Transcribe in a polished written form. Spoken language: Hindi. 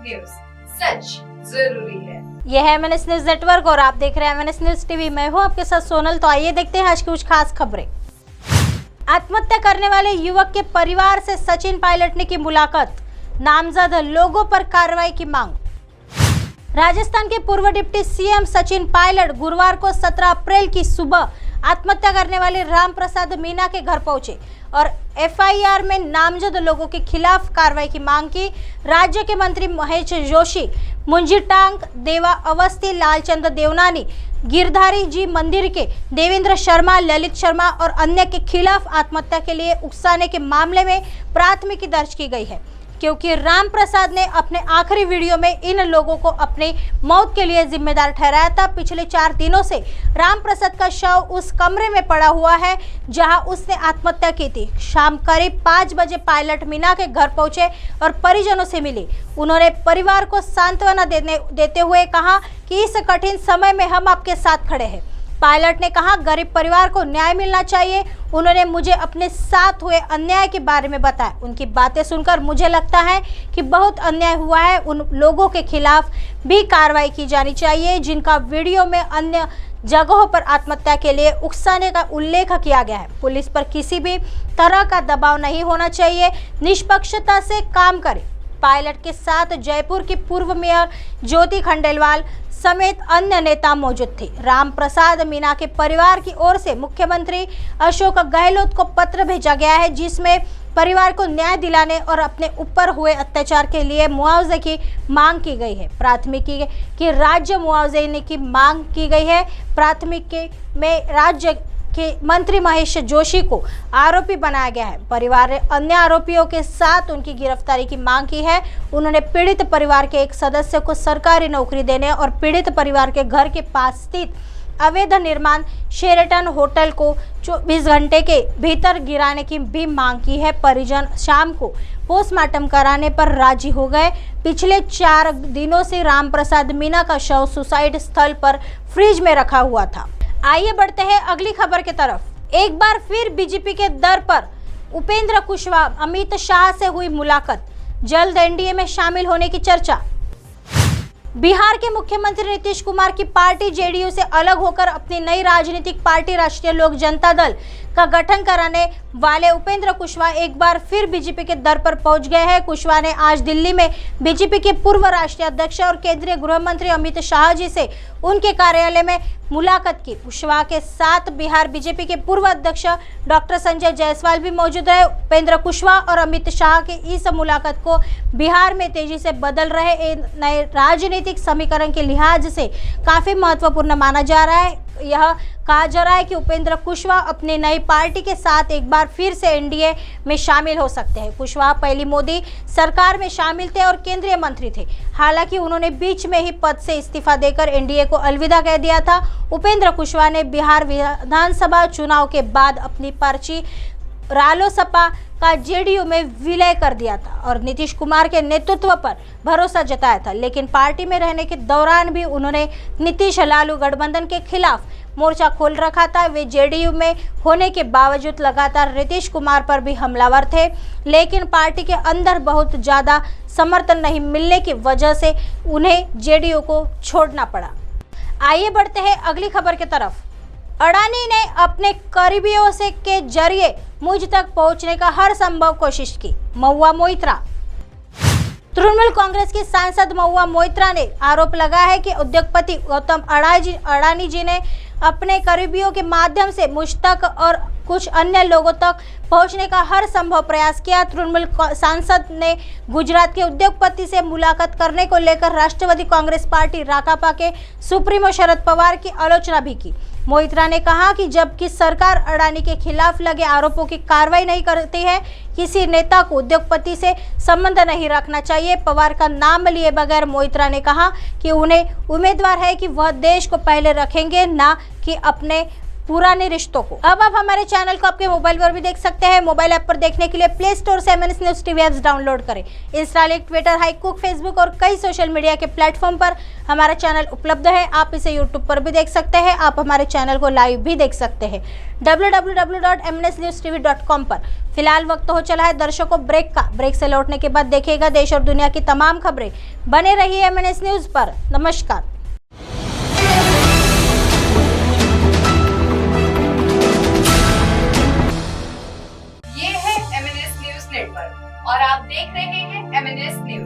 न्यूज, सच जरूरी है। यह है MNS न्यूज नेटवर्क और आप देख रहे हैं MNS न्यूज टीवी। मैं हूं आपके साथ सोनल। तो आइए देखते हैं आज की कुछ खास खबरें। आत्महत्या करने वाले युवक के परिवार से सचिन पायलट ने की मुलाकात, नामजद लोगों पर कार्रवाई की मांग। राजस्थान के पूर्व डिप्टी सीएम सचिन पायलट गुरुवार को 17 अप्रैल की सुबह आत्महत्या करने वाले राम प्रसाद मीना के घर पहुंचे और FIR में नामजद लोगों के खिलाफ कार्रवाई की मांग की। राज्य के मंत्री महेश जोशी, मुंजीटांग देवा अवस्थी, लालचंद देवनानी, गिरधारी जी मंदिर के देवेंद्र शर्मा, ललित शर्मा और अन्य के खिलाफ आत्महत्या के लिए उकसाने के मामले में प्राथमिकी दर्ज की गई है, क्योंकि राम प्रसाद ने अपने आखिरी वीडियो में इन लोगों को अपनी मौत के लिए जिम्मेदार ठहराया था। पिछले 4 दिनों से राम प्रसाद का शव उस कमरे में पड़ा हुआ है जहां उसने आत्महत्या की थी। शाम करीब 5 बजे पायलट मीना के घर पहुंचे और परिजनों से मिले। उन्होंने परिवार को सांत्वना देते हुए कहा कि इस कठिन समय में हम आपके साथ खड़े हैं। पायलट ने कहा, गरीब परिवार को न्याय मिलना चाहिए। उन्होंने मुझे अपने साथ हुए अन्याय के बारे में बताया। उनकी बातें सुनकर मुझे लगता है कि बहुत अन्याय हुआ है। उन लोगों के खिलाफ भी कार्रवाई की जानी चाहिए जिनका वीडियो में अन्य जगहों पर आत्महत्या के लिए उकसाने का उल्लेख किया गया है। पुलिस पर किसी भी तरह का दबाव नहीं होना चाहिए, निष्पक्षता से काम करें। पायलट के साथ जयपुर की पूर्व मेयर ज्योति खंडेलवाल समेत अन्य नेता मौजूद थे। राम प्रसाद मीना के परिवार की ओर से मुख्यमंत्री अशोक गहलोत को पत्र भेजा गया है, जिसमें परिवार को न्याय दिलाने और अपने ऊपर हुए अत्याचार के लिए मुआवजे की मांग की गई है। प्राथमिकी की राज्य मुआवजे की मांग की गई है। प्राथमिकी में राज्य के मंत्री महेश जोशी को आरोपी बनाया गया है। परिवार ने अन्य आरोपियों के साथ उनकी गिरफ्तारी की मांग की है। उन्होंने पीड़ित परिवार के एक सदस्य को सरकारी नौकरी देने और पीड़ित परिवार के घर के पास स्थित अवैध निर्माण शेरेटन होटल को 24 घंटे के भीतर गिराने की भी मांग की है। परिजन शाम को पोस्टमार्टम कराने पर राजी हो गए। पिछले 4 दिनों से राम प्रसाद मीना का शव सुसाइड स्थल पर फ्रिज में रखा हुआ था। आइए बढ़ते हैं अगली खबर की तरफ। एक बार फिर बीजेपी के दर पर उपेंद्र कुशवाहा, अमित शाह से हुई मुलाकात, जल्द NDA में शामिल होने की चर्चा। बिहार के मुख्यमंत्री नीतीश कुमार की पार्टी JDU से अलग होकर अपनी नई राजनीतिक पार्टी राष्ट्रीय लोक जनता दल का गठन कराने वाले उपेंद्र कुशवाहा एक बार फिर बीजेपी के दर पर पहुंच गए हैं। कुशवाहा ने आज दिल्ली में बीजेपी के पूर्व राष्ट्रीय अध्यक्ष और केंद्रीय गृह मंत्री अमित शाह जी से उनके कार्यालय में मुलाकात की। कुशवाहा के साथ बिहार बीजेपी के पूर्व अध्यक्ष डॉक्टर संजय जायसवाल भी मौजूद रहे। उपेंद्र कुशवाहा और अमित शाह की इस मुलाकात को बिहार में तेजी से बदल रहे नए राजनीतिक समीकरण के लिहाज से काफी महत्वपूर्ण माना जा रहा है। यह कहा जा रहा है कि उपेंद्र कुशवाहा अपनी नई पार्टी के साथ एक बार फिर से NDA में शामिल हो सकते हैं। कुशवाहा पहली मोदी सरकार में शामिल थे और केंद्रीय मंत्री थे। हालांकि उन्होंने बीच में ही पद से इस्तीफा देकर NDA को अलविदा कह दिया था। उपेंद्र कुशवाहा ने बिहार विधानसभा चुनाव के बाद अपनी पर्ची रालोसपा का JDU में विलय कर दिया था और नीतीश कुमार के नेतृत्व पर भरोसा जताया था। लेकिन पार्टी में रहने के दौरान भी उन्होंने नीतीश लालू गठबंधन के खिलाफ मोर्चा खोल रखा था। वे JDU में होने के बावजूद लगातार नीतीश कुमार पर भी हमलावर थे, लेकिन पार्टी के अंदर बहुत ज़्यादा समर्थन नहीं मिलने की वजह से उन्हें JDU को छोड़ना पड़ा। आइए बढ़ते हैं अगली खबर की तरफ। अडानी ने अपने करीबियों से के जरिए मुझ तक पहुंचने का हर संभव कोशिश की, महुआ मोइत्रा। तृणमूल कांग्रेस की सांसद महुआ मोइत्रा ने आरोप लगाया है कि उद्योगपति गौतम अडानी जी ने अपने करीबियों के माध्यम से मुझ तक और कुछ अन्य लोगों तक पहुंचने का हर संभव प्रयास किया। तृणमूल सांसद ने गुजरात के उद्योगपति से मुलाकात करने को लेकर राष्ट्रवादी कांग्रेस पार्टी राकापा के सुप्रीमो शरद पवार की आलोचना भी की। मोइत्रा ने कहा कि जबकि सरकार अडानी के खिलाफ लगे आरोपों की कार्रवाई नहीं करती है, किसी नेता को उद्योगपति से संबंध नहीं रखना चाहिए। पवार का नाम लिए बगैर मोइत्रा ने कहा कि उन्हें उम्मीदवार है कि वह देश को पहले रखेंगे, ना कि अपने पुराने रिश्तों को। अब आप हमारे चैनल को आपके मोबाइल पर भी देख सकते हैं। मोबाइल ऐप पर देखने के लिए प्ले स्टोर से MNS news TV apps download करें। इंस्टा, ट्विटर, हाईकुक, फेसबुक और कई सोशल मीडिया के प्लेटफॉर्म पर हमारा चैनल उपलब्ध है। आप इसे यूट्यूब पर भी देख सकते हैं। आप हमारे चैनल को लाइव भी देख सकते हैं www.mnsnewstv.com पर। फिलहाल वक्त हो चला है दर्शकों ब्रेक का। ब्रेक से लौटने के बाद देखिएगा देश और दुनिया की तमाम खबरें। बने रहिए MNS न्यूज पर। नमस्कार। ये है MNS न्यूज नेटवर्क और आप देख रहे हैं MNS न्यूज।